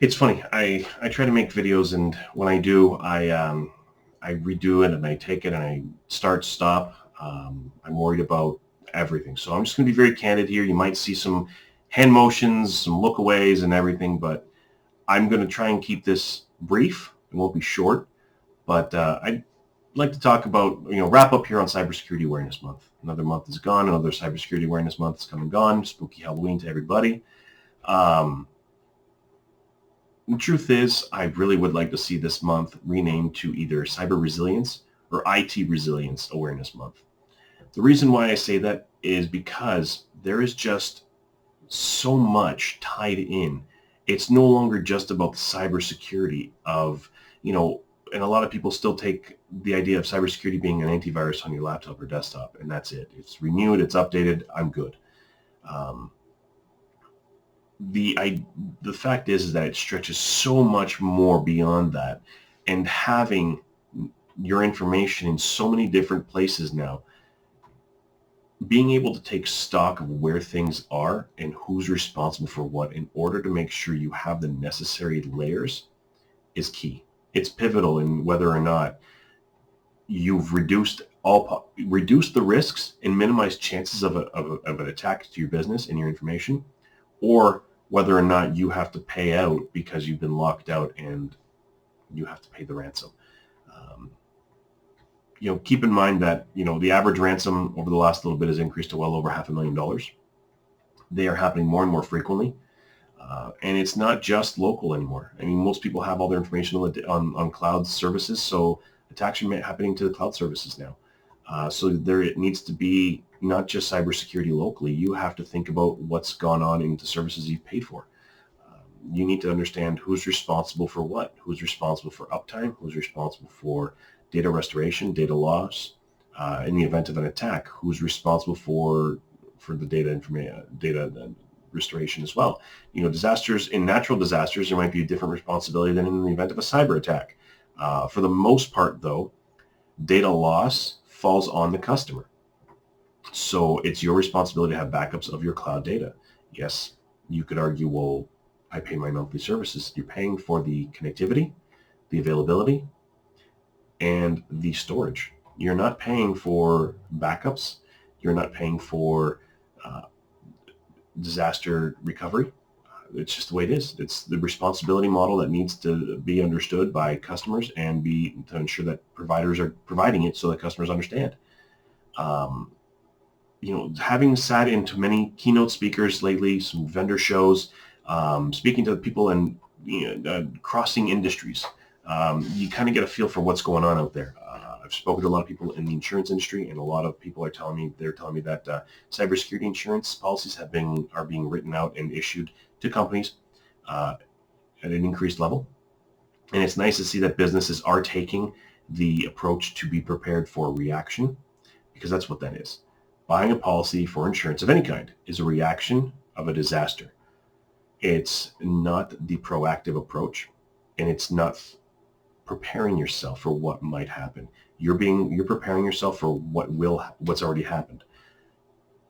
It's funny. I try to make videos, and when I do, I redo it and I take it and I start stop. I'm worried about everything, so I'm just going to be very candid here. You might see some hand motions, some lookaways, and everything, but I'm going to try and keep this brief. It won't be short, but I'd like to talk about, wrap up here on Cybersecurity Awareness Month. Another month is gone. Another Cybersecurity Awareness Month is come and gone. Spooky Halloween to everybody. Um, The truth is, I really would like to see this month renamed to either Cyber Resilience or IT Resilience Awareness Month. The reason why I say that is because there is just so much tied in. It's no longer just about the cybersecurity of, and a lot of people still take the idea of cybersecurity being an antivirus on your laptop or desktop, and that's it. It's renewed, it's updated, I'm good. Um, the fact is that it stretches so much more beyond that, and having your information in so many different places now, being able to take stock of where things are and who's responsible for what in order to make sure you have the necessary layers is key. It's pivotal in whether or not you've reduced the risks and minimized chances of an attack to your business and your information, or whether or not you have to pay out because you've been locked out and you have to pay the ransom. Um, Keep in mind that, the average ransom over the last little bit has increased to well over $500,000. They are happening more and more frequently. And it's not just local anymore. I mean, most people have all their information on cloud services, so attacks are happening to the cloud services now. So there it needs to be not just cybersecurity locally. You have to think about what's gone on into services you've paid for. You need to understand who's responsible for what, who's responsible for uptime, who's responsible for data restoration, data loss, in the event of an attack, who's responsible for the data restoration as well. Disasters, in natural disasters, there might be a different responsibility than in the event of a cyber attack. For the most part, though, data loss falls on the customer. So it's your responsibility to have backups of your cloud data. Yes, you could argue, well, I pay my monthly services. You're paying for the connectivity, the availability, and the storage. You're not paying for backups. You're not paying for uh, disaster recovery. It's just the way it is. It's the responsibility model that needs to be understood by customers and be to ensure that providers are providing it so that customers understand. Um, Having sat into many keynote speakers lately, some vendor shows, speaking to people and crossing industries, you kind of get a feel for what's going on out there. I've spoken to a lot of people in the insurance industry, and a lot of people are telling me that cybersecurity insurance policies are being written out and issued to companies uh, at an increased level. And it's nice to see that businesses are taking the approach to be prepared for reaction, because that's what that is. Buying a policy for insurance of any kind is a reaction of a disaster. It's not the proactive approach, and it's not preparing yourself for what might happen. You're preparing yourself for what's already happened.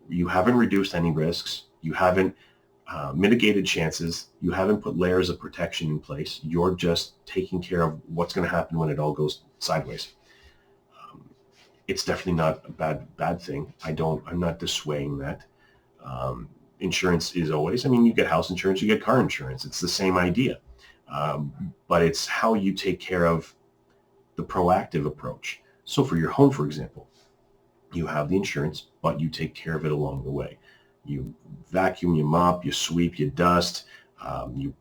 You haven't reduced any risks. You haven't mitigated chances. You haven't put layers of protection in place. You're just taking care of what's going to happen when it all goes sideways. It's definitely not a bad thing. I'm not dissuading that. Insurance is always, you get house insurance, you get car insurance. It's the same idea. But it's how you take care of the proactive approach. So for your home, for example, you have the insurance, but you take care of it along the way. You vacuum, you mop, you sweep, you dust, you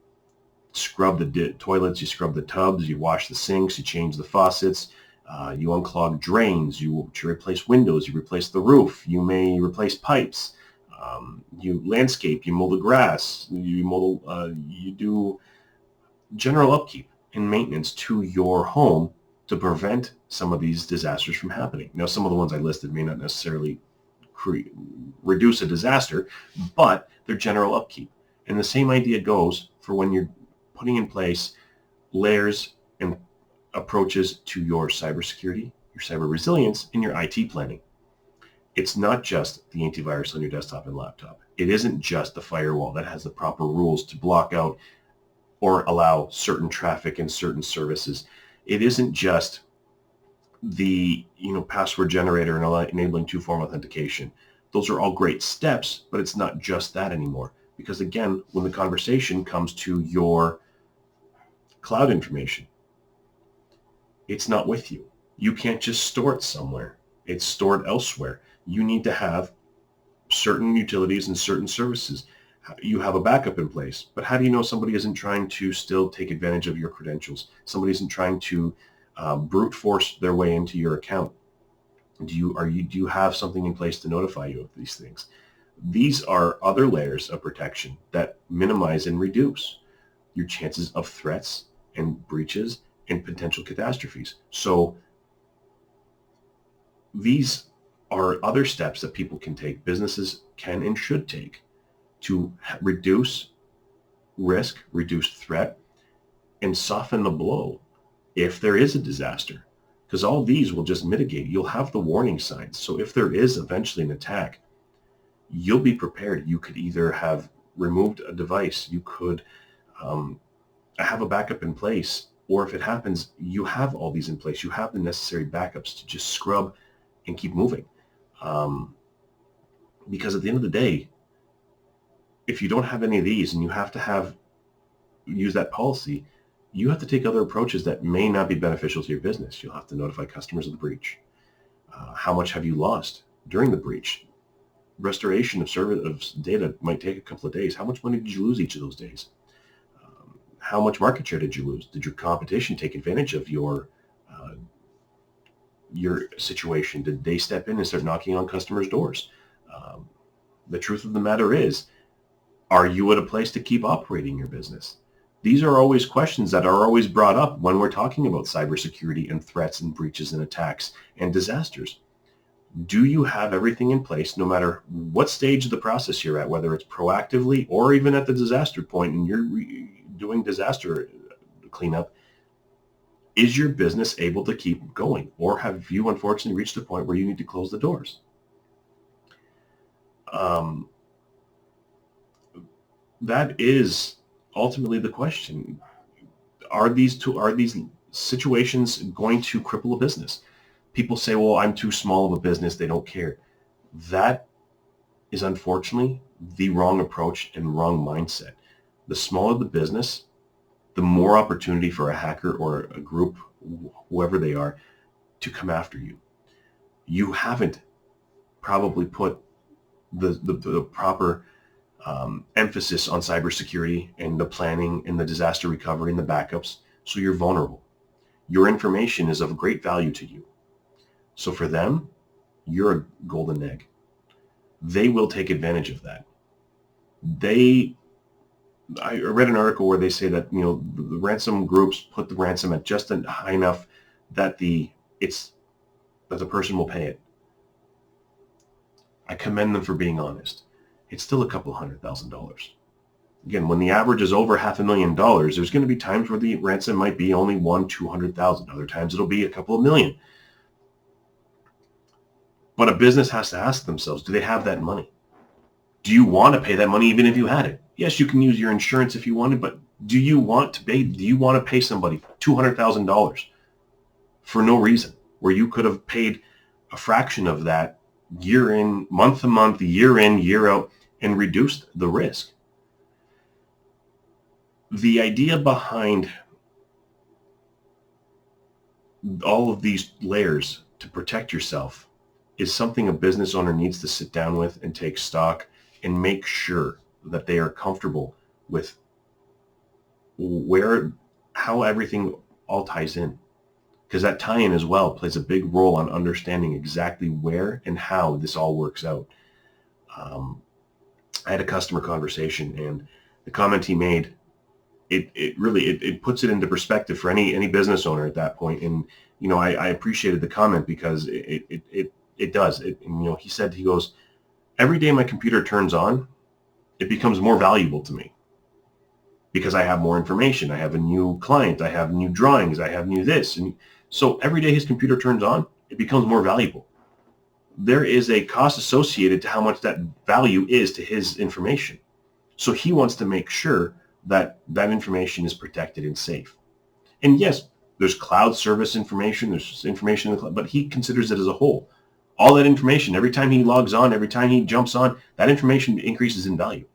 scrub the toilets, you scrub the tubs, you wash the sinks, you change the faucets, you unclog drains, you replace windows, you replace the roof, you may replace pipes, you landscape, you mow the grass, you do general upkeep and maintenance to your home to prevent some of these disasters from happening. Now, some of the ones I listed may not necessarily reduce a disaster, but they're general upkeep. And the same idea goes for when you're putting in place layers and approaches to your cybersecurity, your cyber resilience, and your IT planning. It's not just the antivirus on your desktop and laptop. It isn't just the firewall that has the proper rules to block out or allow certain traffic and certain services. It isn't just the password generator and enabling two-factor authentication. Those are all great steps, but it's not just that anymore. Because again, when the conversation comes to your cloud information, it's not with you. You can't just store it somewhere. It's stored elsewhere. You need to have certain utilities and certain services. You have a backup in place, but how do you know somebody isn't trying to still take advantage of your credentials? Somebody isn't trying to brute force their way into your account. Do you have something in place to notify you of these things? These are other layers of protection that minimize and reduce your chances of threats and breaches and potential catastrophes. So these are other steps that people can take, businesses can and should take, to reduce risk, reduce threat, and soften the blow if there is a disaster. Because all these will just mitigate. You'll have the warning signs. So if there is eventually an attack, you'll be prepared. You could either have removed a device, you could have a backup in place, or if it happens, you have all these in place. You have the necessary backups to just scrub and keep moving. Because at the end of the day, if you don't have any of these and you have to use that policy, you have to take other approaches that may not be beneficial to your business. You'll have to notify customers of the breach. How much have you lost during the breach? Restoration of data might take a couple of days. How much money did you lose each of those days? How much market share did you lose? Did your competition take advantage of your situation? Did they step in and start knocking on customers' doors? The truth of the matter is, are you at a place to keep operating your business? These are always questions that are always brought up when we're talking about cybersecurity and threats and breaches and attacks and disasters. Do you have everything in place, no matter what stage of the process you're at, whether it's proactively or even at the disaster point and you're doing disaster cleanup? Is your business able to keep going, or have you unfortunately reached a point where you need to close the doors? That is ultimately the question. Are these situations going to cripple a business? People say, well, I'm too small of a business, they don't care. That is unfortunately the wrong approach and wrong mindset. The smaller the business, the more opportunity for a hacker or a group, whoever they are, to come after you. You haven't probably put the proper emphasis on cybersecurity and the planning and the disaster recovery and the backups, so you're vulnerable. Your information is of great value to you. So for them, you're a golden egg. They will take advantage of that. I read an article where they say that the ransom groups put the ransom at just high enough that the person will pay it. I commend them for being honest. It's still a couple $100,000. Again, when the average is over $500,000, there's going to be times where the ransom might be only $200,000. Other times it'll be a couple of million. But a business has to ask themselves, do they have that money? Do you want to pay that money even if you had it? Yes, you can use your insurance if you wanted, but do you want to pay somebody $200,000 for no reason, where you could have paid a fraction of that year in, month to month, year in, year out, and reduced the risk? The idea behind all of these layers to protect yourself is something a business owner needs to sit down with and take stock and make sure that they are comfortable with how everything all ties in. Because that tie-in as well plays a big role on understanding exactly where and how this all works out. I had a customer conversation, and the comment he made, it really puts it into perspective for any business owner at that point. And I appreciated the comment because it does. He said, he goes, every day my computer turns on, it becomes more valuable to me because I have more information. I have a new client. I have new drawings. I have new this. And so every day his computer turns on, it becomes more valuable. There is a cost associated to how much that value is to his information. So he wants to make sure that that information is protected and safe. And yes, there's cloud service information, there's information in the cloud, but he considers it as a whole. All that information, every time he logs on, every time he jumps on, that information increases in value.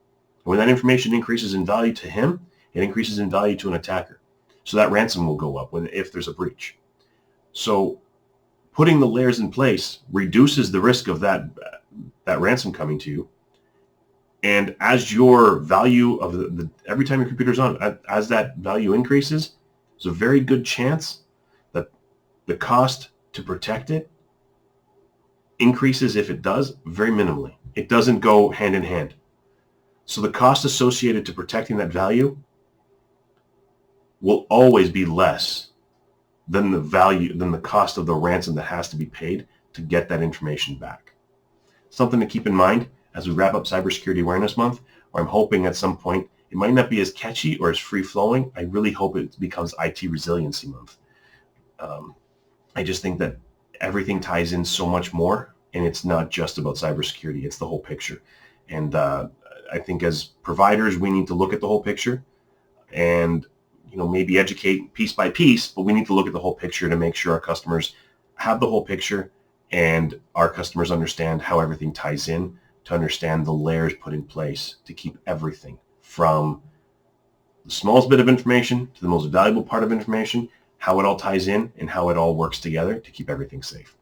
And when that information increases in value to him, it increases in value to an attacker. So that ransom will go up if there's a breach. So putting the layers in place reduces the risk of that ransom coming to you. And as your value of every time your computer's on, as that value increases, there's a very good chance that the cost to protect it increases. If it does, very minimally. It doesn't go hand in hand. So the cost associated to protecting that value will always be less than the cost of the ransom that has to be paid to get that information back. Something to keep in mind as we wrap up Cybersecurity Awareness Month, where I'm hoping at some point it might not be as catchy or as free-flowing. I really hope it becomes IT Resiliency Month. I just think that everything ties in so much more, and it's not just about cybersecurity, it's the whole picture. And I think as providers, we need to look at the whole picture and maybe educate piece by piece, but we need to look at the whole picture to make sure our customers have the whole picture and our customers understand how everything ties in, to understand the layers put in place to keep everything from the smallest bit of information to the most valuable part of information, how it all ties in and how it all works together to keep everything safe.